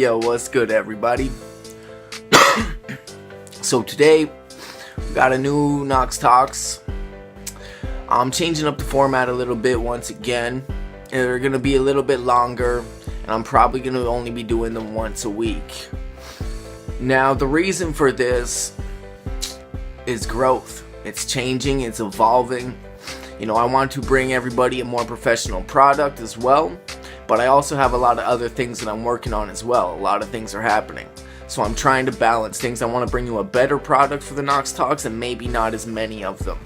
Yo, what's good, everybody? So today, we got a new Knox Talks. I'm changing up the format a little bit once again. They're going to be a little bit longer, and I'm probably going to only be doing them once a week. Now, the reason for this is growth. It's changing, it's evolving. You know, I want to bring everybody a more professional product as well, but I also have a lot of other things that I'm working on as well. A lot of things are happening. So I'm trying to balance things. I want to bring you a better product for the Knox Talks and maybe not as many of them.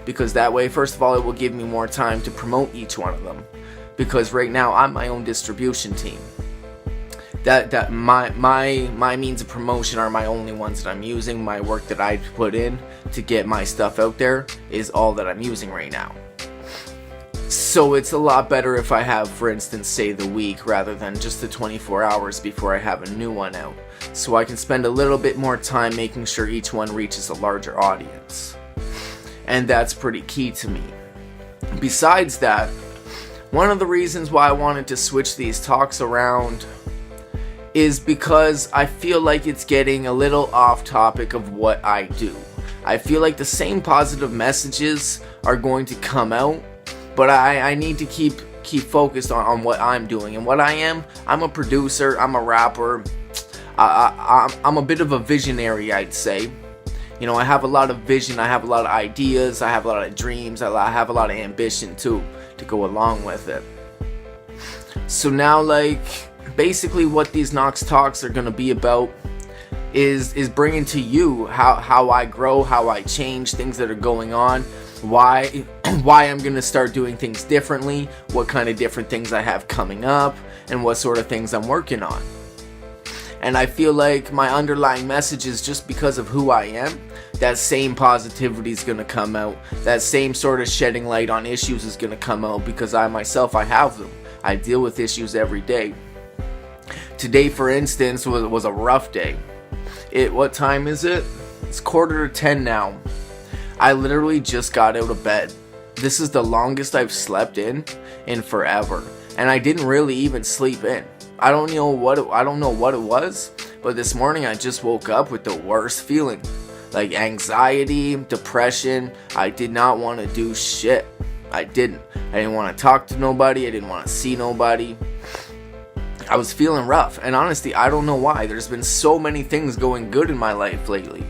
Because that way, first of all, it will give me more time to promote each one of them. Because right now, I'm my own distribution team. My means of promotion are my only ones that I'm using. My work that I put in to get my stuff out there is all that I'm using right now. So it's a lot better if I have, for instance, say the week rather than just the 24 hours before I have a new one out. So I can spend a little bit more time making sure each one reaches a larger audience. And that's pretty key to me. Besides that, one of the reasons why I wanted to switch these talks around is because I feel like it's getting a little off topic of what I do. I feel like the same positive messages are going to come out, but I need to keep focused on what I'm doing. And what I am, I'm a producer, I'm a rapper, I'm a bit of a visionary, I'd say. You know, I have a lot of vision, I have a lot of ideas, I have a lot of dreams, I have a lot of ambition too, to go along with it. So now, like, basically what these Knox Talks are going to be about is bringing to you how I grow, how I change, things that are going on, why I'm going to start doing things differently, what kind of different things I have coming up, and what sort of things I'm working on. And I feel like my underlying message is just because of who I am, that same positivity is going to come out, that same sort of shedding light on issues is going to come out, because I myself, I have them. I deal with issues every day. Today, for instance, was a rough day. What time is it? It's 9:45 now. I literally just got out of bed. This is the longest I've slept in forever, and I didn't really even sleep in. I don't know what it was, but this morning I just woke up with the worst feeling, like anxiety, depression. I did not want to do shit. I didn't want to talk to nobody. I didn't want to see nobody. I was feeling rough, and honestly, I don't know why. There's been so many things going good in my life lately.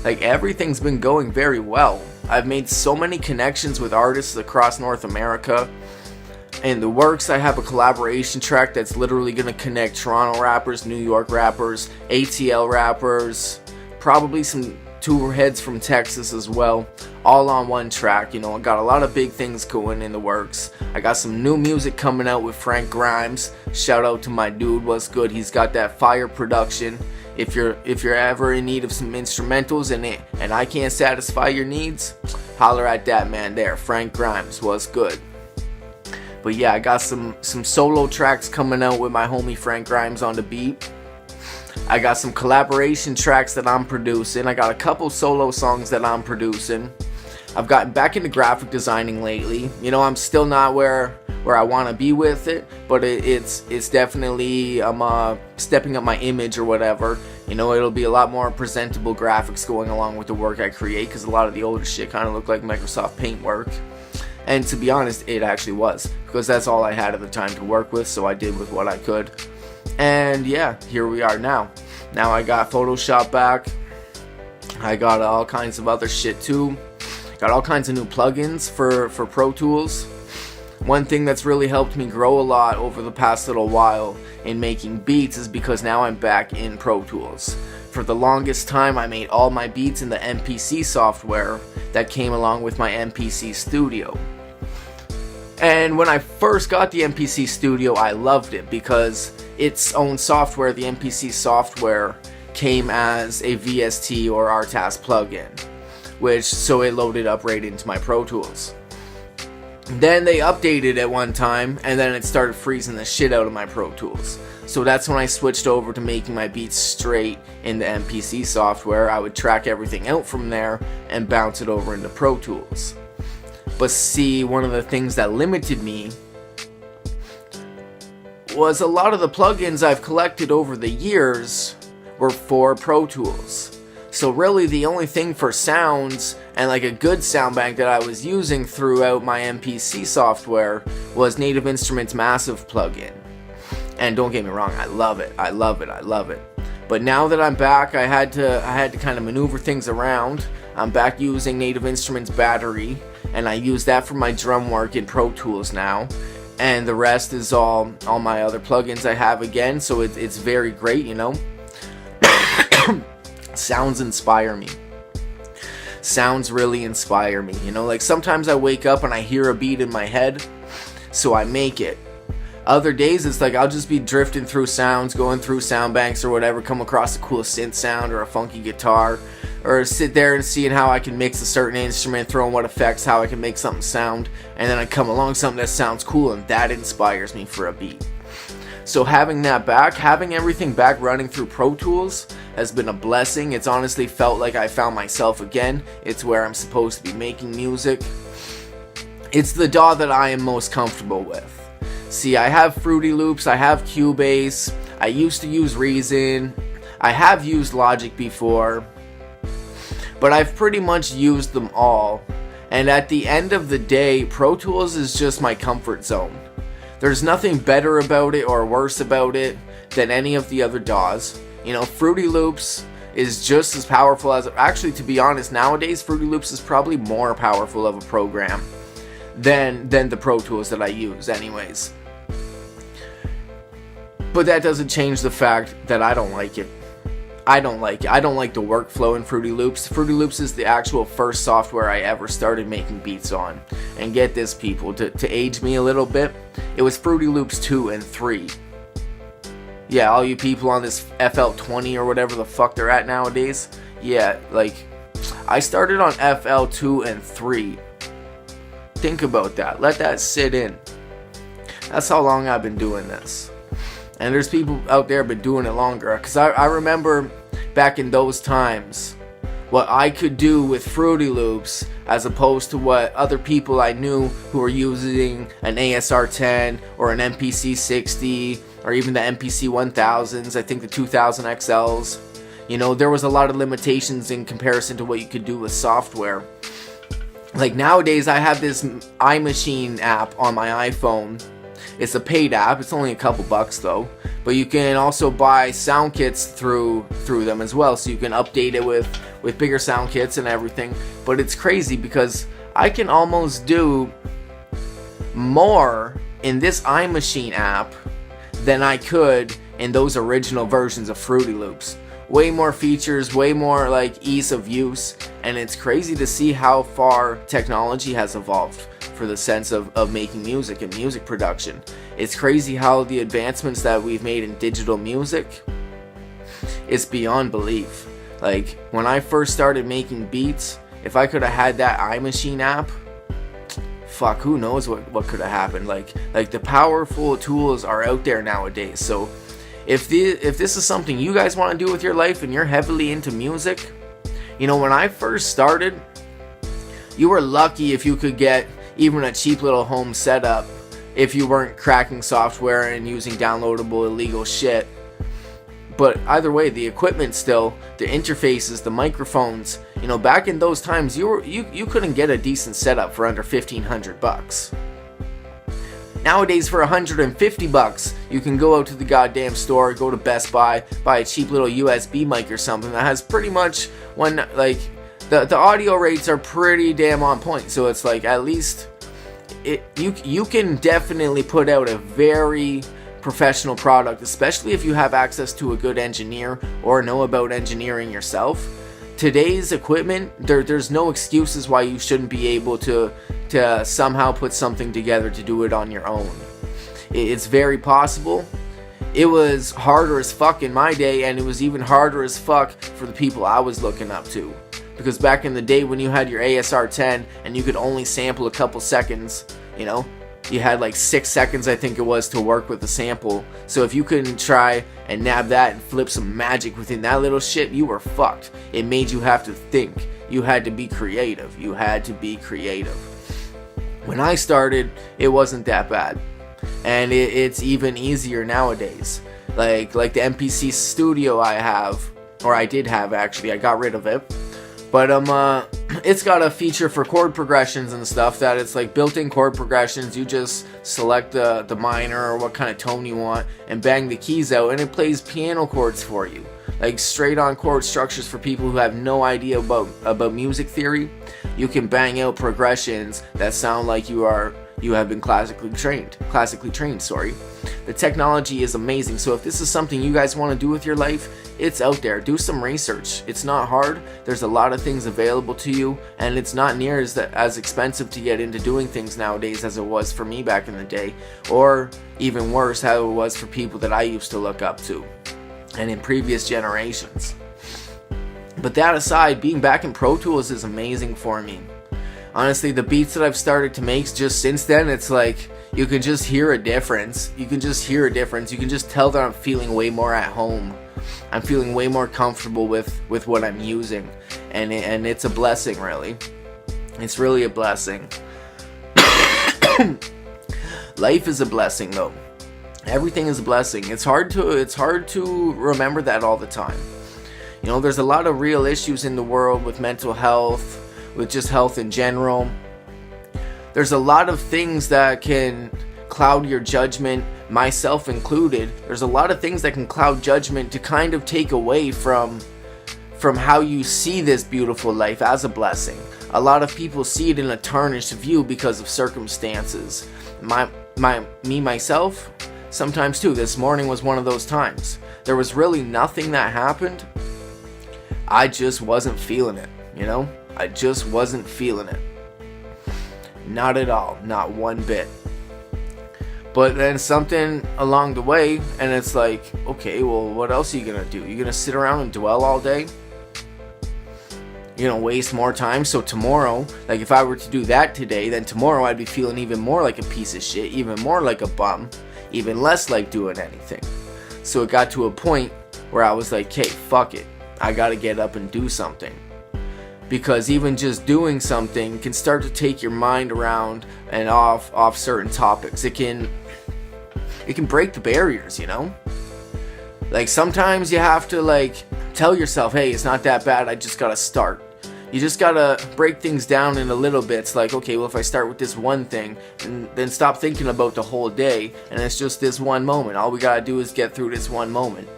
Like, everything's been going very well. I've made so many connections with artists across North America. In the works, I have a collaboration track that's literally going to connect Toronto rappers, New York rappers, ATL rappers, probably some two heads from Texas as well, all on one track. You know, I got a lot of big things going in the works. I got some new music coming out with Frank Grimes. Shout out to my dude, what's good? He's got that fire production. If you're ever in need of some instrumentals and I can't satisfy your needs, holler at that man there, Frank Grimes, what's good? But yeah, I got some solo tracks coming out with my homie Frank Grimes on the beat. I got some collaboration tracks that I'm producing. I got a couple solo songs that I'm producing. I've gotten back into graphic designing lately. You know, I'm still not where I want to be with it, but it's definitely, I'm stepping up my image or whatever. You know, it'll be a lot more presentable graphics going along with the work I create, because a lot of the older shit kind of looked like Microsoft Paint work. And to be honest, it actually was, because that's all I had at the time to work with, so I did with what I could. And yeah, here we are now. Now I got Photoshop back. I got all kinds of other shit too. Got all kinds of new plugins for Pro Tools. One thing that's really helped me grow a lot over the past little while in making beats is because now I'm back in Pro Tools. For the longest time, I made all my beats in the MPC software that came along with my MPC Studio. And when I first got the MPC Studio, I loved it because its own software, the MPC software, came as a VST or RTAS plugin, so it loaded up right into my Pro Tools. Then they updated it one time, and then it started freezing the shit out of my Pro Tools. So that's when I switched over to making my beats straight in the MPC software. I would track everything out from there and bounce it over into Pro Tools. But see, one of the things that limited me was a lot of the plugins I've collected over the years were for Pro Tools. So really the only thing for sounds and like a good sound bank that I was using throughout my MPC software was Native Instruments Massive plugin. And don't get me wrong, I love it. I love it. I love it. But now that I'm back, I had to kind of maneuver things around. I'm back using Native Instruments Battery, and I use that for my drum work in Pro Tools now. And the rest is all my other plugins I have again, so it's very great, you know. Sounds inspire me. Sounds really inspire me, you know. Like sometimes I wake up and I hear a beat in my head, so I make it. Other days it's like I'll just be drifting through sounds, going through sound banks or whatever, come across a cool synth sound or a funky guitar, or sit there and seeing how I can mix a certain instrument, throw in what effects, how I can make something sound, and then I come along something that sounds cool and that inspires me for a beat. So having that back, having everything back running through Pro Tools has been a blessing. It's honestly felt like I found myself again. It's where I'm supposed to be making music. It's the DAW that I am most comfortable with. See, I have Fruity Loops, I have Cubase, I used to use Reason, I have used Logic before, but I've pretty much used them all, and at the end of the day, Pro Tools is just my comfort zone. There's nothing better about it or worse about it than any of the other DAWs. You know, Fruity Loops is just as powerful as, actually to be honest, nowadays Fruity Loops is probably more powerful of a program than the Pro Tools that I use anyways. But that doesn't change the fact that I don't like it. I don't like it. I don't like the workflow in Fruity Loops. Fruity Loops is the actual first software I ever started making beats on. And get this, people, to age me a little bit, it was Fruity Loops 2 and 3. Yeah, all you people on this FL20 or whatever the fuck they're at nowadays, yeah, like, I started on FL2 and 3. Think about that. Let that sit in. That's how long I've been doing this. And there's people out there been doing it longer. Because I remember back in those times what I could do with Fruity Loops as opposed to what other people I knew who were using an ASR10 or an MPC 60 or even the MPC 1000s, I think the 2000 XLs. You know, there was a lot of limitations in comparison to what you could do with software. Like nowadays I have this iMachine app on my iPhone. It's a paid app, it's only a couple bucks though, but you can also buy sound kits through them as well, so you can update it with bigger sound kits and everything. But it's crazy because I can almost do more in this iMachine app than I could in those original versions of Fruity Loops. Way more features, way more like ease of use, and it's crazy to see how far technology has evolved for the sense of making music and music production. It's crazy how the advancements that we've made in digital music, it's beyond belief. Like when I first started making beats, if I could have had that iMachine app, fuck, who knows what could have happened. Like the powerful tools are out there nowadays. So if this is something you guys want to do with your life and you're heavily into music, you know, when I first started, you were lucky if you could get even a cheap little home setup if you weren't cracking software and using downloadable illegal shit. But either way, the equipment still, the interfaces, the microphones, you know, back in those times you couldn't get a decent setup for under $1,500. Nowadays for $150 you can go out to the goddamn store, go to Best Buy, buy a cheap little USB mic or something that has pretty much one, like, the audio rates are pretty damn on point. So it's like at least you can definitely put out a very professional product, especially if you have access to a good engineer or know about engineering yourself. Today's equipment, there's no excuses why you shouldn't be able to somehow put something together to do it on your own. It's very possible. It was harder as fuck in my day, and it was even harder as fuck for the people I was looking up to. Because back in the day when you had your ASR10 and you could only sample a couple seconds, you know, you had like 6 seconds I think it was to work with the sample. So if you couldn't try and nab that and flip some magic within that little shit, you were fucked. It made you have to think. You had to be creative. You had to be creative. When I started, it wasn't that bad. and it's even easier nowadays. Like the MPC studio I have, or I did have actually, I got rid of it. But it's got a feature for chord progressions and stuff that it's like built-in chord progressions. You just select the minor or what kind of tone you want and bang the keys out, and it plays piano chords for you. Like straight on chord structures for people who have no idea about music theory. You can bang out progressions that sound like you have been classically trained. The technology is amazing. So if this is something you guys want to do with your life, it's out there. Do some research. It's not hard. There's a lot of things available to you, and it's not near as expensive to get into doing things nowadays as it was for me back in the day, or even worse, how it was for people that I used to look up to and in previous generations. But that aside, being back in Pro Tools is amazing for me. Honestly, the beats that I've started to make just since then, it's like you can just hear a difference. You can just tell that I'm feeling way more at home. I'm feeling way more comfortable with what I'm using, and it's a blessing, really. It's really a blessing. Life is a blessing, though. Everything is a blessing. It's hard to remember that all the time. You know, there's a lot of real issues in the world with mental health, with just health in general. There's a lot of things that can cloud your judgment, myself included. There's a lot of things that can cloud judgment to kind of take away from how you see this beautiful life as a blessing. A lot of people see it in a tarnished view because of circumstances. Myself, sometimes too. This morning was one of those times. There was really nothing that happened. I just wasn't feeling it, you know? I just wasn't feeling it. Not at all. Not one bit. But then something along the way, and it's like, okay, well, what else are you going to do? You're going to sit around and dwell all day? You're going to waste more time? So tomorrow, like if I were to do that today, then tomorrow I'd be feeling even more like a piece of shit, even more like a bum, even less like doing anything. So it got to a point where I was like, hey, fuck it. I got to get up and do something. Because even just doing something can start to take your mind around and off certain topics. It can break the barriers, you know? Like sometimes you have to like tell yourself, hey, it's not that bad, I just gotta start. You just gotta break things down in a little bits, like, okay, well, if I start with this one thing, and then stop thinking about the whole day, and it's just this one moment. All we gotta do is get through this one moment.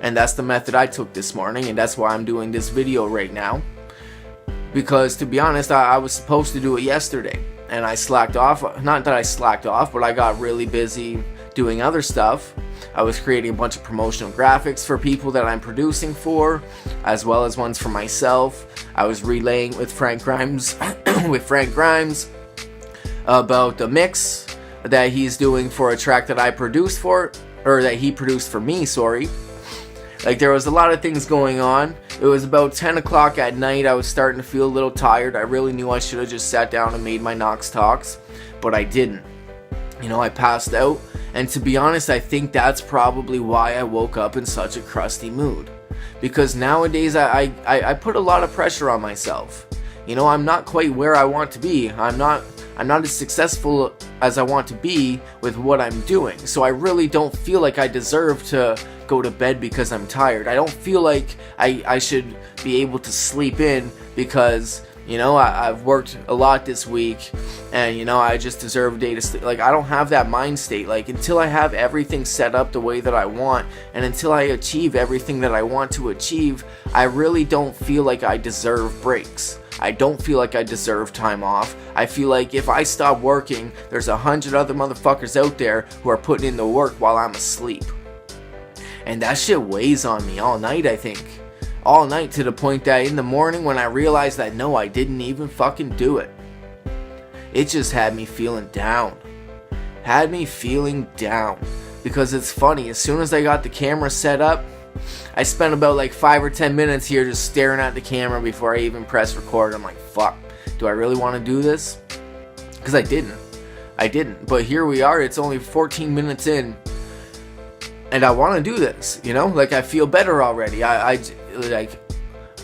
And that's the method I took this morning, and that's why I'm doing this video right now. Because, to be honest, I was supposed to do it yesterday, and I slacked off. Not that I slacked off, but I got really busy doing other stuff. I was creating a bunch of promotional graphics for people that I'm producing for, as well as ones for myself. I was relaying with Frank Grimes, about the mix that he's doing for a track that I produced for, or that he produced for me, sorry. Like, there was a lot of things going on. It was about 10 o'clock at night. I was starting to feel a little tired. I really knew I should have just sat down and made my Knox talks, but I didn't. You know, I passed out. And to be honest, I think that's probably why I woke up in such a crusty mood. Because nowadays, I put a lot of pressure on myself. You know, I'm not quite where I want to be. I'm not as successful as I want to be with what I'm doing. So I really don't feel like I deserve to go to bed because I'm tired. I don't feel like I should be able to sleep in because, you know, I've worked a lot this week and, you know, I just deserve a day to sleep. Like, I don't have that mind state. Like, until I have everything set up the way that I want and until I achieve everything that I want to achieve, I really don't feel like I deserve breaks. I don't feel like I deserve time off. I feel like if I stop working, there's 100 other motherfuckers out there who are putting in the work while I'm asleep. And that shit weighs on me all night, I think. All night, to the point that in the morning when I realized that no, I didn't even fucking do it. It just had me feeling down. Had me feeling down. Because it's funny, as soon as I got the camera set up, I spent about like 5 or 10 minutes here just staring at the camera before I even pressed record. I'm like, fuck, do I really want to do this? Because I didn't. But here we are, it's only 14 minutes in. And I want to do this, you know? Like, I feel better already. I like,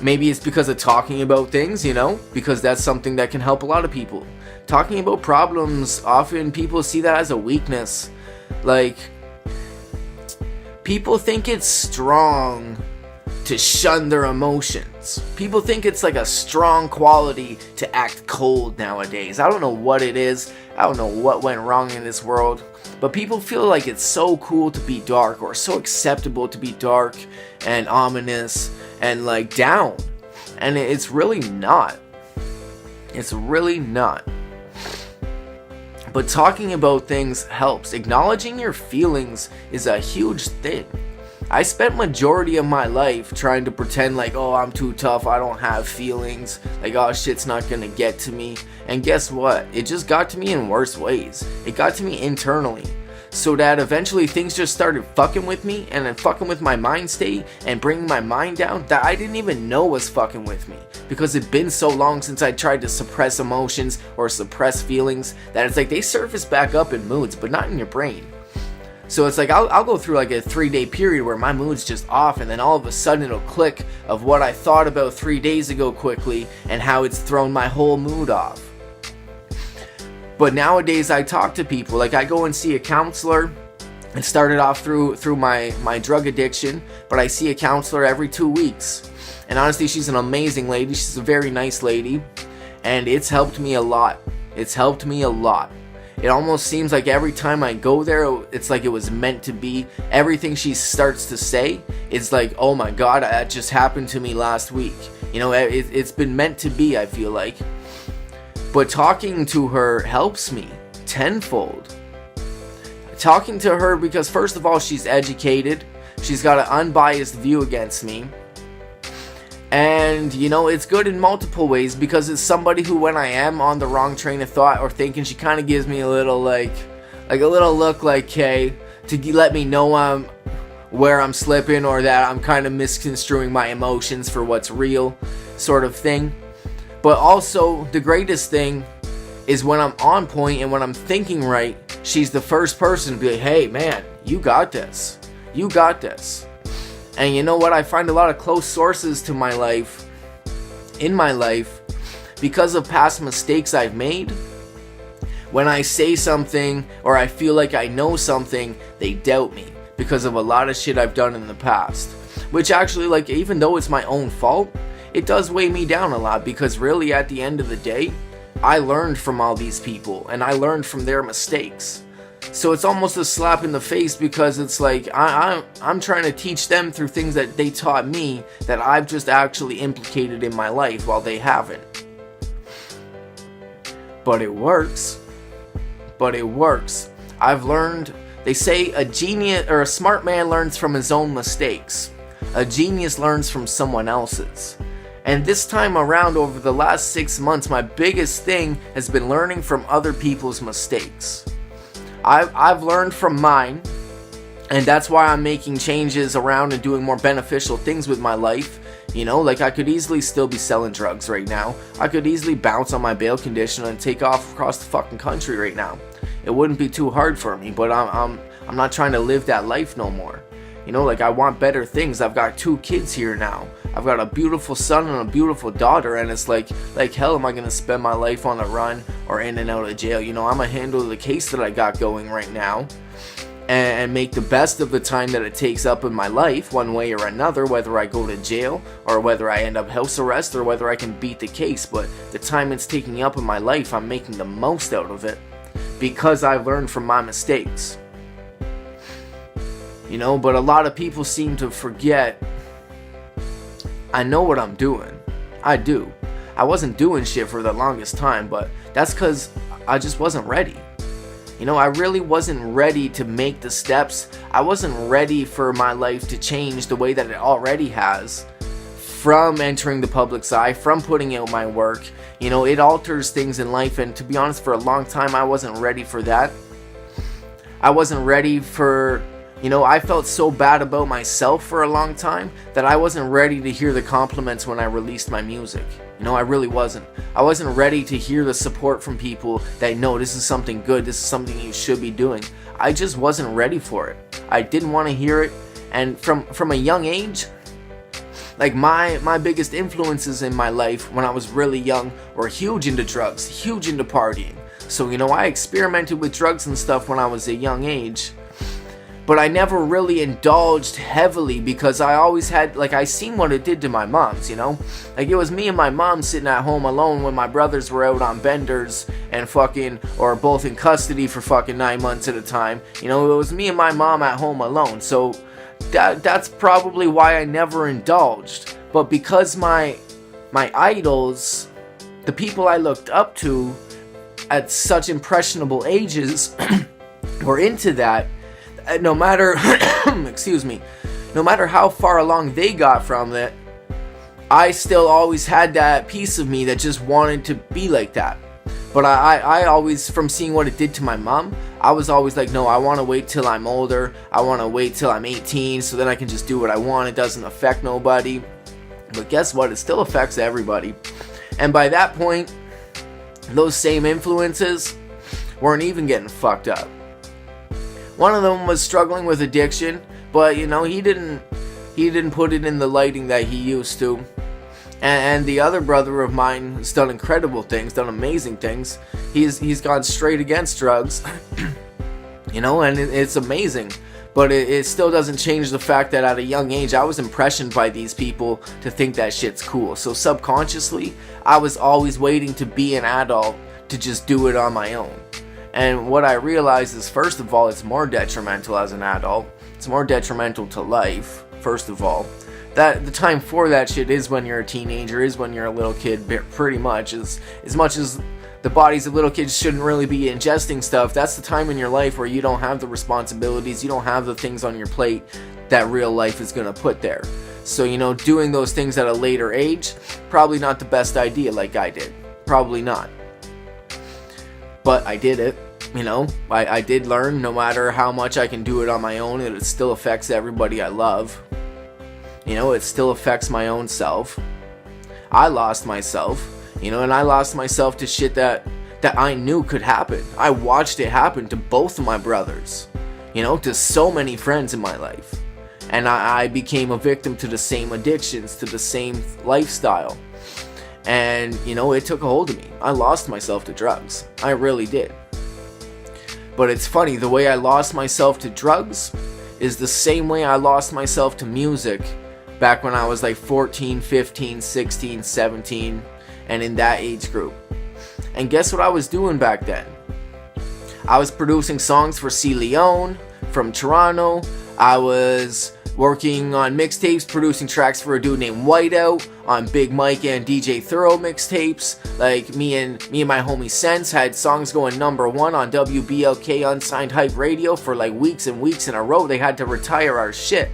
maybe it's because of talking about things, you know? Because that's something that can help a lot of people. Talking about problems, often people see that as a weakness. Like, people think it's strong to shun their emotions. People think it's like a strong quality to act cold nowadays. I don't know what it is. I don't know what went wrong in this world. But people feel like it's so cool to be dark, or so acceptable to be dark and ominous and like down. And it's really not. It's really not. But talking about things helps. Acknowledging your feelings is a huge thing. I spent majority of my life trying to pretend like, oh, I'm too tough, I don't have feelings, like, oh, shit's not gonna get to me. And guess what? It just got to me in worse ways. It got to me internally. So that eventually things just started fucking with me, and then fucking with my mind state, and bringing my mind down that I didn't even know was fucking with me. Because it'd been so long since I tried to suppress emotions or suppress feelings, that it's like they surface back up in moods, but not in your brain. So it's like I'll go through like a 3-day period where my mood's just off, and then all of a sudden it'll click of what I thought about 3 days ago quickly, and how it's thrown my whole mood off. But nowadays I talk to people, like I go and see a counselor. It started off through my drug addiction, but I see a counselor every 2 weeks. And honestly, she's an amazing lady. She's a very nice lady, and it's helped me a lot. It's helped me a lot. It almost seems like every time I go there, it's like it was meant to be. Everything she starts to say, it's like, oh my god, that just happened to me last week. You know, it's been meant to be, I feel like. But talking to her helps me tenfold. Talking to her because, first of all, she's educated. She's got an unbiased view against me. And, you know, it's good in multiple ways, because it's somebody who, when I am on the wrong train of thought or thinking, she kind of gives me a little, like a little look like, hey, to let me know where I'm slipping, or that I'm kind of misconstruing my emotions for what's real, sort of thing. But also, the greatest thing is when I'm on point and when I'm thinking right, she's the first person to be like, hey man, you got this. You got this. And you know what? I find a lot of close sources to my life, in my life, because of past mistakes I've made. When I say something or I feel like I know something, they doubt me because of a lot of shit I've done in the past. Which actually, like, even though it's my own fault, it does weigh me down a lot, because really at the end of the day, I learned from all these people and I learned from their mistakes. So it's almost a slap in the face, because it's like I'm trying to teach them through things that they taught me that I've just actually implicated in my life while they haven't. But it works. But it works. I've learned, they say a genius or a smart man learns from his own mistakes. A genius learns from someone else's. And this time around, over the last 6 months, my biggest thing has been learning from other people's mistakes. I've learned from mine, and that's why I'm making changes around and doing more beneficial things with my life. You know, like I could easily still be selling drugs right now. I could easily bounce on my bail condition and take off across the fucking country right now. It wouldn't be too hard for me, but I'm not trying to live that life no more. You know, like I want better things. I've got 2 kids here now. I've got a beautiful son and a beautiful daughter, and it's like hell am I gonna spend my life on a run or in and out of jail? You know, I'm gonna handle the case that I got going right now and make the best of the time that it takes up in my life, one way or another, whether I go to jail or whether I end up house arrest or whether I can beat the case. But the time it's taking up in my life, I'm making the most out of it because I've learned from my mistakes. You know, but a lot of people seem to forget I know what I'm doing. I do. I wasn't doing shit for the longest time, but that's because I just wasn't ready. You know, I really wasn't ready to make the steps. I wasn't ready for my life to change the way that it already has. From entering the public's eye, from putting out my work. You know, it alters things in life, and to be honest, for a long time, I wasn't ready for that. I wasn't ready for... You know, I felt so bad about myself for a long time that I wasn't ready to hear the compliments when I released my music. You know, I really wasn't. I wasn't ready to hear the support from people that, no, this is something good, this is something you should be doing. I just wasn't ready for it. I didn't want to hear it. And from a young age, like my biggest influences in my life when I was really young were huge into drugs, huge into partying. So, I experimented with drugs and stuff when I was a young age. But I never really indulged heavily because I always had, I seen what it did to my moms, Like, it was me and my mom sitting at home alone when my brothers were out on benders and or both in custody for 9 months at a time. It was me and my mom at home alone. So that's probably why I never indulged. But because my idols, the people I looked up to at such impressionable ages were into that, no matter no matter how far along they got from it, I still always had that piece of me that just wanted to be like that. But I always, from seeing what it did to my mom, I was always like, no, I want to wait till I'm older. I want to wait till I'm 18 so then I can just do what I want. It doesn't affect nobody. But guess what? It still affects everybody. And by that point, those same influences weren't even getting fucked up. One of them was struggling with addiction, but he didn't put it in the lighting that he used to. And the other brother of mine has done incredible things, done amazing things. He's gone straight against drugs, and it's amazing. But it still doesn't change the fact that at a young age, I was impressioned by these people to think that shit's cool. So subconsciously, I was always waiting to be an adult to just do it on my own. And what I realized is, first of all, it's more detrimental as an adult. It's more detrimental to life, first of all. That the time for that shit is when you're a teenager, is when you're a little kid, pretty much. As much as the bodies of little kids shouldn't really be ingesting stuff, that's the time in your life where you don't have the responsibilities, you don't have the things on your plate that real life is going to put there. So, doing those things at a later age, probably not the best idea like I did. Probably not. But I did it. I did learn, no matter how much I can do it on my own, it still affects everybody I love. It still affects my own self. I lost myself, and I lost myself to shit that I knew could happen. I watched it happen to both of my brothers, to so many friends in my life. And I became a victim to the same addictions, to the same lifestyle. And, it took a hold of me. I lost myself to drugs. I really did. But it's funny, the way I lost myself to drugs is the same way I lost myself to music back when I was 14, 15, 16, 17, and in that age group. And guess what I was doing back then? I was producing songs for C. Leone from Toronto. I was working on mixtapes, producing tracks for a dude named Whiteout on Big Mike and DJ Thorough mixtapes. Me and my homie Sense had songs going #1 on WBLK Unsigned Hype Radio for weeks and weeks in a row. They had to retire our shit,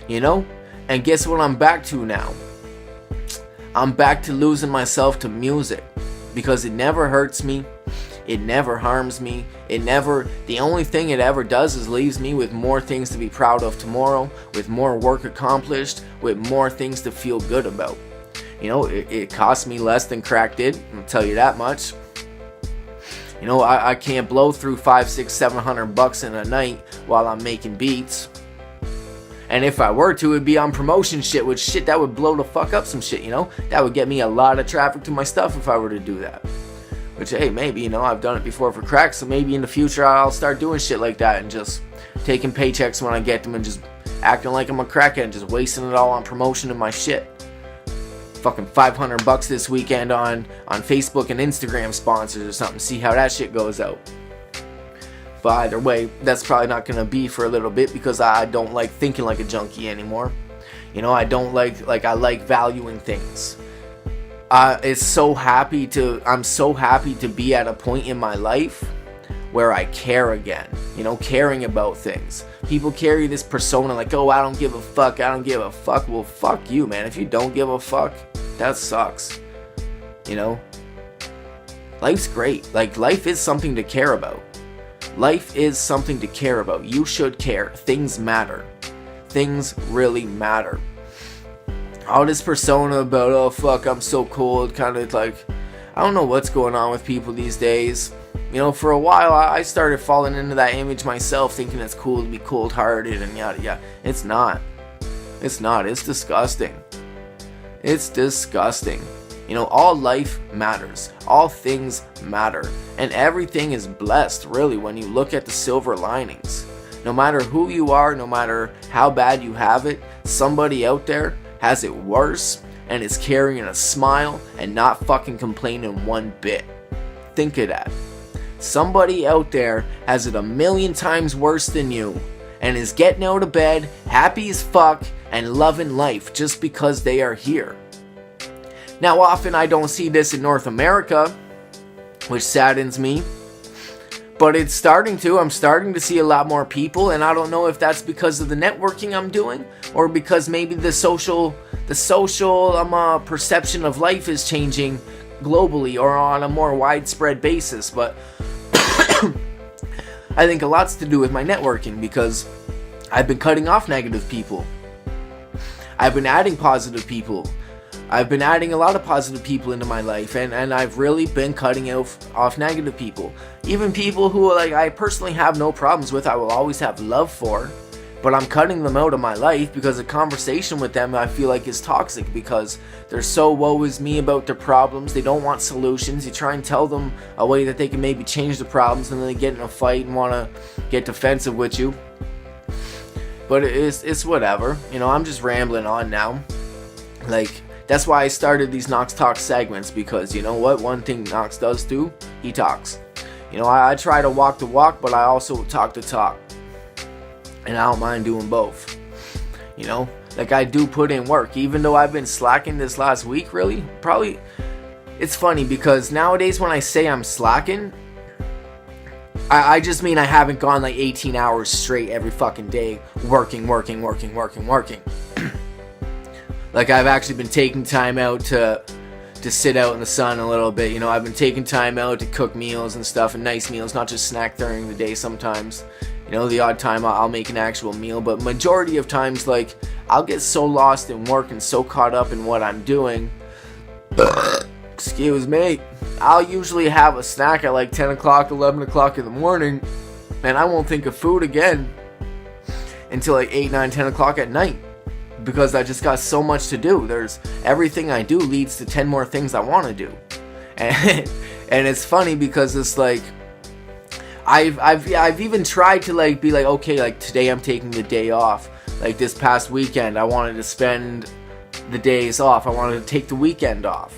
And guess what I'm back to now? I'm back to losing myself to music because it never hurts me. It never harms me. The only thing it ever does is leaves me with more things to be proud of tomorrow, with more work accomplished, with more things to feel good about. It cost me less than crack did, I'll tell you that much. I can't blow through $500, $600, $700 in a night while I'm making beats. And if I were to, it'd be on promotion shit, which shit, that would blow the fuck up some shit, That would get me a lot of traffic to my stuff if I were to do that. Which, hey, maybe, I've done it before for crack, so maybe in the future I'll start doing shit like that and just taking paychecks when I get them and just acting like I'm a crackhead and just wasting it all on promotion of my shit. Fucking $500 this weekend on Facebook and Instagram sponsors or something, see how that shit goes out. But either way, that's probably not going to be for a little bit because I don't like thinking like a junkie anymore. I don't I like valuing things. I'm so happy to be at a point in my life where I care again, caring about things. People carry this persona oh, I don't give a fuck. Well, fuck you, man. If you don't give a fuck, that sucks. Life's great. Life is something to care about. Life is something to care about. You should care. Things matter. Things really matter. All this persona about, oh fuck, I'm so cold, kind of I don't know what's going on with people these days. For a while I started falling into that image myself, thinking it's cool to be cold-hearted and yada yada. It's not. It's disgusting. It's disgusting. You know, all life matters. All things matter. And everything is blessed, really, when you look at the silver linings. No matter who you are, no matter how bad you have it, somebody out there has it worse and is carrying a smile and not fucking complaining one bit. Think of that. Somebody out there has it a million times worse than you and is getting out of bed, happy as fuck, and loving life just because they are here. Now, often I don't see this in North America, which saddens me, but it's starting to. I'm starting to see a lot more people, and I don't know if that's because of the networking I'm doing or because maybe the social perception of life is changing globally or on a more widespread basis, but I think a lot's to do with my networking because I've been cutting off negative people. I've been adding positive people. I've been adding a lot of positive people into my life, and I've really been cutting off negative people. Even people who I personally have no problems with, I will always have love for, but I'm cutting them out of my life because a conversation with them I feel like is toxic because they're so woe is me about their problems. They don't want solutions. You try and tell them a way that they can maybe change the problems, and then they get in a fight and want to get defensive with you. But it's whatever. You know, I'm just rambling on now. That's why I started these Knox Talk segments, because you know what? One thing Knox does do, he talks. You know, I try to walk the walk, but I also talk the talk. And I don't mind doing both. You know, I do put in work, even though I've been slacking this last week, really. Probably, it's funny because nowadays when I say I'm slacking, I just mean I haven't gone 18 hours straight every fucking day working. I've actually been taking time out to sit out in the sun a little bit. You know, I've been taking time out to cook meals and stuff, and nice meals, not just snack during the day sometimes. You know, the odd time I'll make an actual meal, but majority of times, I'll get so lost in work and so caught up in what I'm doing. Excuse me. I'll usually have a snack at 10 o'clock, 11 o'clock in the morning, and I won't think of food again until 8, 9, 10 o'clock at night. Because I just got so much to do. Everything I do leads to 10 more things I want to do. And it's funny because it's I've even tried to be okay, today I'm taking the day off. This past weekend I wanted to spend the days off. I wanted to take the weekend off.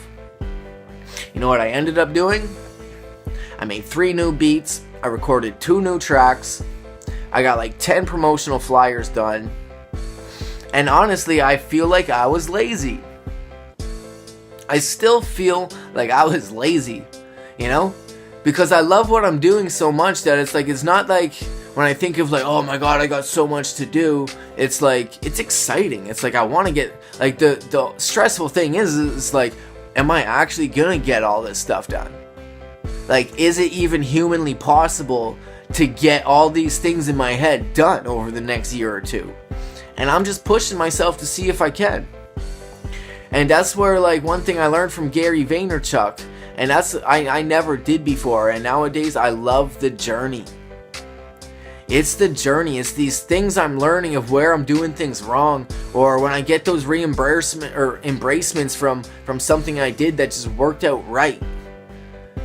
You know what I ended up doing? I made 3 new beats. I recorded 2 new tracks. I got 10 promotional flyers done. And honestly, I feel like I was lazy. I still feel like I was lazy, you know? Because I love what I'm doing so much that it's not when I think of oh my god, I got so much to do, it's it's exciting. It's I want to get, the stressful thing is am I actually gonna get all this stuff done? Is it even humanly possible to get all these things in my head done over the next year or two? And I'm just pushing myself to see if I can. And that's where one thing I learned from Gary Vaynerchuk, and that's I never did before, and nowadays I love the journey. It's the journey. It's these things I'm learning of where I'm doing things wrong, or when I get those embracements from something I did that just worked out right.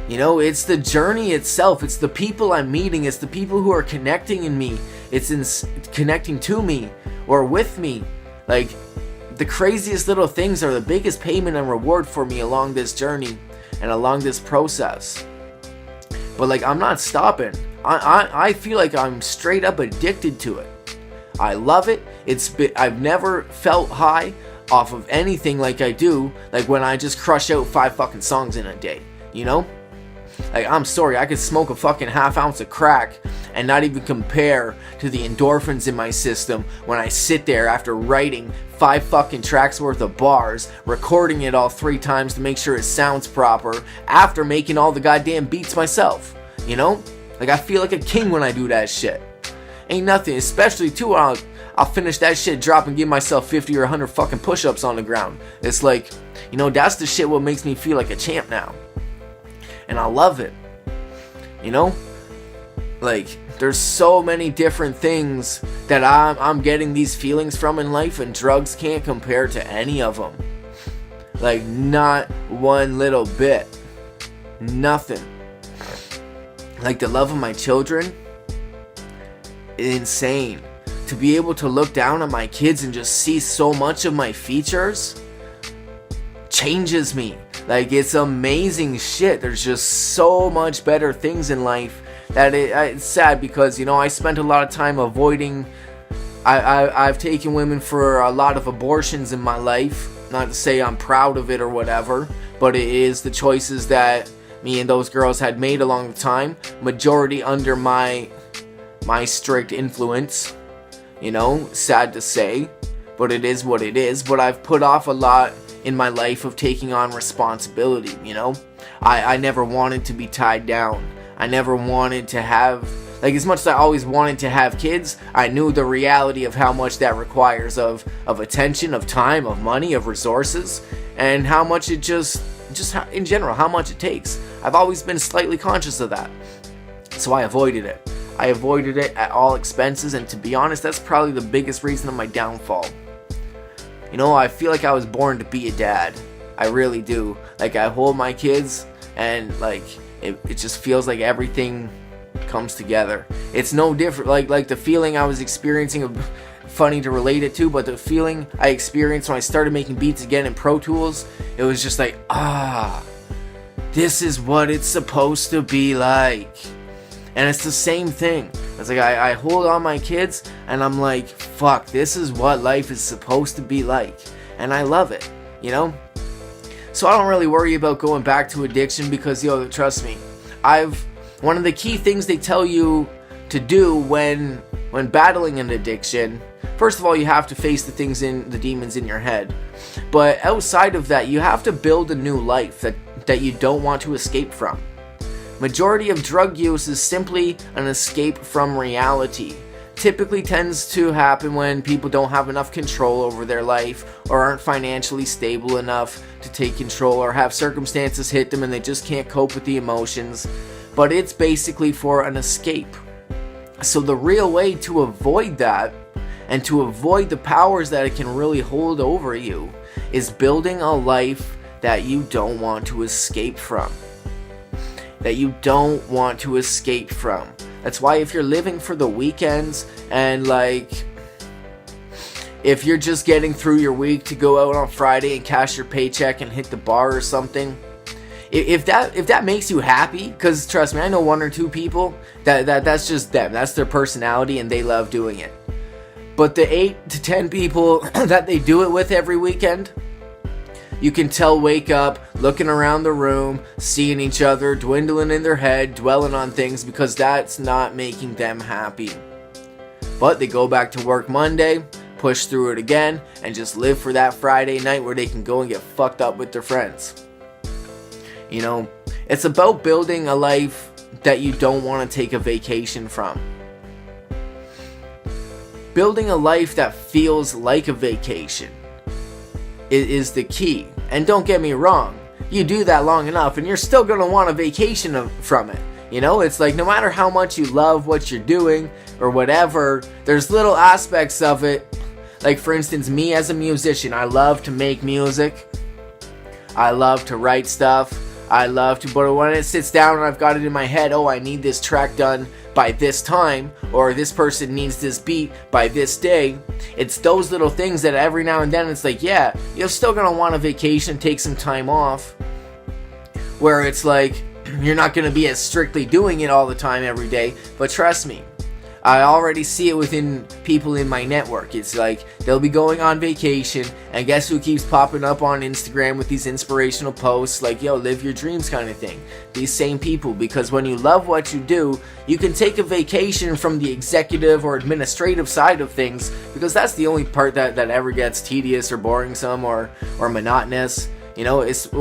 You know, it's the journey itself. It's the people I'm meeting. It's the people who are connecting in me. It's connecting to me or with me. The craziest little things are the biggest payment and reward for me along this journey and along this process. But I'm not stopping. I feel like I'm straight up addicted to it. I love it. I've never felt high off of anything like I do when I just crush out 5 fucking songs in a day, you know? I'm sorry, I could smoke a fucking half ounce of crack and not even compare to the endorphins in my system when I sit there after writing 5 fucking tracks worth of bars, recording it all 3 times to make sure it sounds proper, after making all the goddamn beats myself, you know? I feel like a king when I do that shit. Ain't nothing, especially too when I'll finish that shit, drop and give myself 50 or 100 fucking push-ups on the ground. It's you know, that's the shit what makes me feel like a champ now. And I love it. You know? There's so many different things that I'm getting these feelings from in life, and drugs can't compare to any of them. Like, not one little bit. Nothing. Like, the love of my children, insane. To be able to look down at my kids and just see so much of my features changes me. Like, it's amazing shit. There's just so much better things in life that it's sad because, I spent a lot of time avoiding. I've taken women for a lot of abortions in my life. Not to say I'm proud of it or whatever, but it is the choices that me and those girls had made along the time. Majority under my strict influence. Sad to say, but it is what it is. But I've put off a lot in my life of taking on responsibility, I never wanted to be tied down. I never wanted to have, as much as I always wanted to have kids, I knew the reality of how much that requires of attention, of time, of money, of resources, and how much it just in general, how much it takes. I've always been slightly conscious of that. So I avoided it. I avoided it at all expenses, and to be honest, that's probably the biggest reason of my downfall. I feel like I was born to be a dad. I really do. Like, I hold my kids, and it just feels like everything comes together. It's no different. Like the feeling I was experiencing, funny to relate it to, but the feeling I experienced when I started making beats again in Pro Tools, it was just like, this is what it's supposed to be like. And it's the same thing. It's like I hold on my kids and I'm like, fuck, this is what life is supposed to be like. And I love it, So I don't really worry about going back to addiction because, trust me, one of the key things they tell you to do when battling an addiction, first of all, you have to face the demons in your head. But outside of that, you have to build a new life that you don't want to escape from. Majority of drug use is simply an escape from reality. Typically tends to happen when people don't have enough control over their life or aren't financially stable enough to take control or have circumstances hit them and they just can't cope with the emotions. But it's basically for an escape. So the real way to avoid that and to avoid the powers that it can really hold over you is building a life that you don't want to escape from. That you don't want to escape from. That's why if you're living for the weekends and if you're just getting through your week to go out on Friday and cash your paycheck and hit the bar or something, if that makes you happy, because trust me, I know one or two people that's just them, that's their personality and they love doing it. But the 8 to 10 people that they do it with every weekend, you can tell wake up, looking around the room, seeing each other, dwindling in their head, dwelling on things because that's not making them happy. But they go back to work Monday, push through it again, and just live for that Friday night where they can go and get fucked up with their friends. It's about building a life that you don't want to take a vacation from. Building a life that feels like a vacation is the key. And don't get me wrong, you do that long enough and you're still going to want a vacation from it. It's like no matter how much you love what you're doing or whatever, there's little aspects of it. Like for instance, me as a musician, I love to make music. I love to write stuff. But when it sits down and I've got it in my head, I need this track done by this time, or this person needs this beat by this day. It's those little things that every now and then it's like, yeah, you're still gonna want a vacation, take some time off, where it's like you're not gonna be as strictly doing it all the time every day. But trust me, I already see it within people in my network. It's like they'll be going on vacation, and guess who keeps popping up on Instagram with these inspirational posts like, yo, live your dreams kind of thing. These same people, because when you love what you do, you can take a vacation from the executive or administrative side of things, because that's the only part that ever gets tedious or boring or monotonous.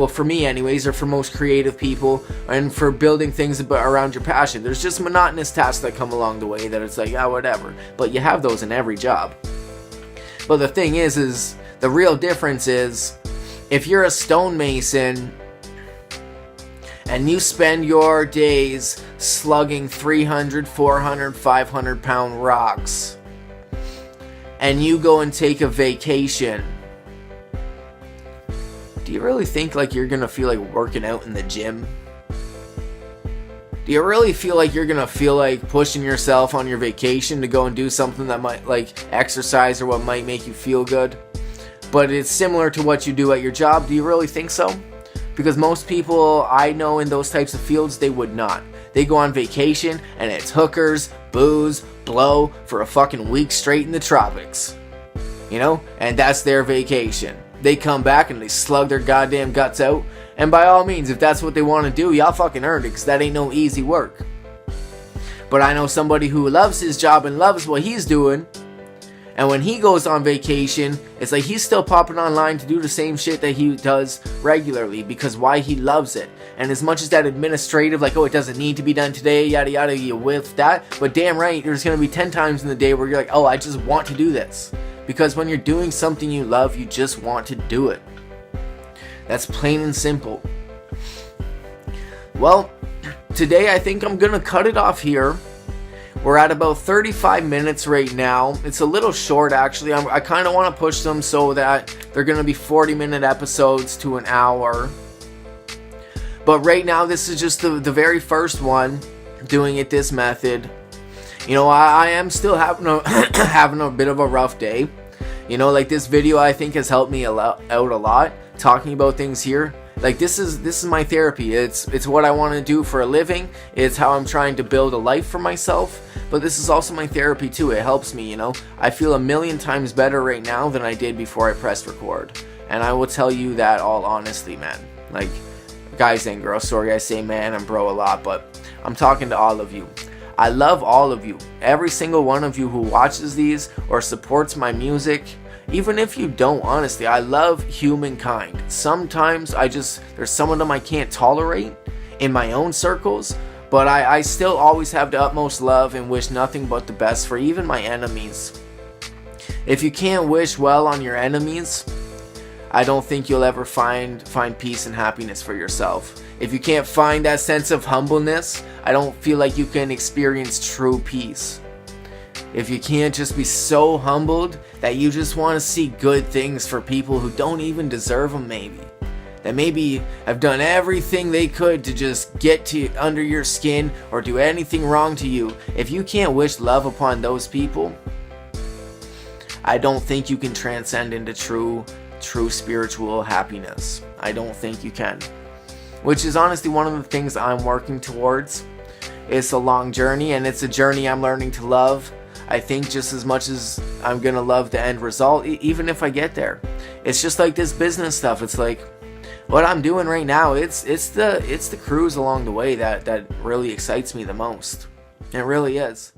For me anyways, or for most creative people, and for building things around your passion. There's just monotonous tasks that come along the way that it's like, whatever. But you have those in every job. But the thing is the real difference is, if you're a stonemason and you spend your days slugging 300, 400, 500 pound rocks, and you go and take a vacation, Do you really think like you're gonna feel like working out in the gym? Do you really feel like you're gonna feel like pushing yourself on your vacation to go and do something that might, like exercise or what might make you feel good? But it's similar to what you do at your job. Do you really think so? Because most people I know in those types of fields, they would not. They go on vacation and it's hookers, booze, blow for a fucking week straight in the tropics. You know? And that's their vacation. They come back and they slug their goddamn guts out. And by all means, if that's what they want to do, y'all fucking earned it, because that ain't no easy work. But I know somebody who loves his job and loves what he's doing. And when he goes on vacation, it's like he's still popping online to do the same shit that he does regularly. Because why? He loves it. And as much as that administrative, like, oh, it doesn't need to be done today, yada yada, you with that. But damn right, there's going to be 10 times in the day where you're like, oh, I just want to do this. Because when you're doing something you love, you just want to do it. That's plain and simple. Well, today I think I'm going to cut it off here. We're at about 35 minutes right now. It's a little short, actually. I kind of want to push them so that they're going to be 40-minute episodes to an hour. But right now, this is just the very first one, doing it this method. You know, I am still having a bit of a rough day. You know, like this video I think has helped me out a lot. Talking about things here, like this is my therapy. It's what I want to do for a living. It's how I'm trying to build a life for myself. But this is also my therapy too. It helps me, you know. I feel a million times better right now than I did before I pressed record. And I will tell you that all honestly, man. Like, guys and girls, sorry I say man and bro a lot, but I'm talking to all of you. I love all of you. Every single one of you who watches these or supports my music. Even if you don't, honestly, I love humankind. Sometimes there's some of them I can't tolerate in my own circles, but I still always have the utmost love and wish nothing but the best for even my enemies. If you can't wish well on your enemies, I don't think you'll ever find peace and happiness for yourself. If you can't find that sense of humbleness, I don't feel like you can experience true peace. If you can't just be so humbled that you just want to see good things for people who don't even deserve them, maybe. That maybe have done everything they could to just get to under your skin or do anything wrong to you. If you can't wish love upon those people, I don't think you can transcend into true spiritual happiness. I don't think you can. Which is honestly one of the things I'm working towards. It's a long journey, and it's a journey I'm learning to love. I think just as much as I'm gonna love the end result, even if I get there. It's just like this business stuff. It's like what I'm doing right now. It's the cruise along the way that really excites me the most. It really is.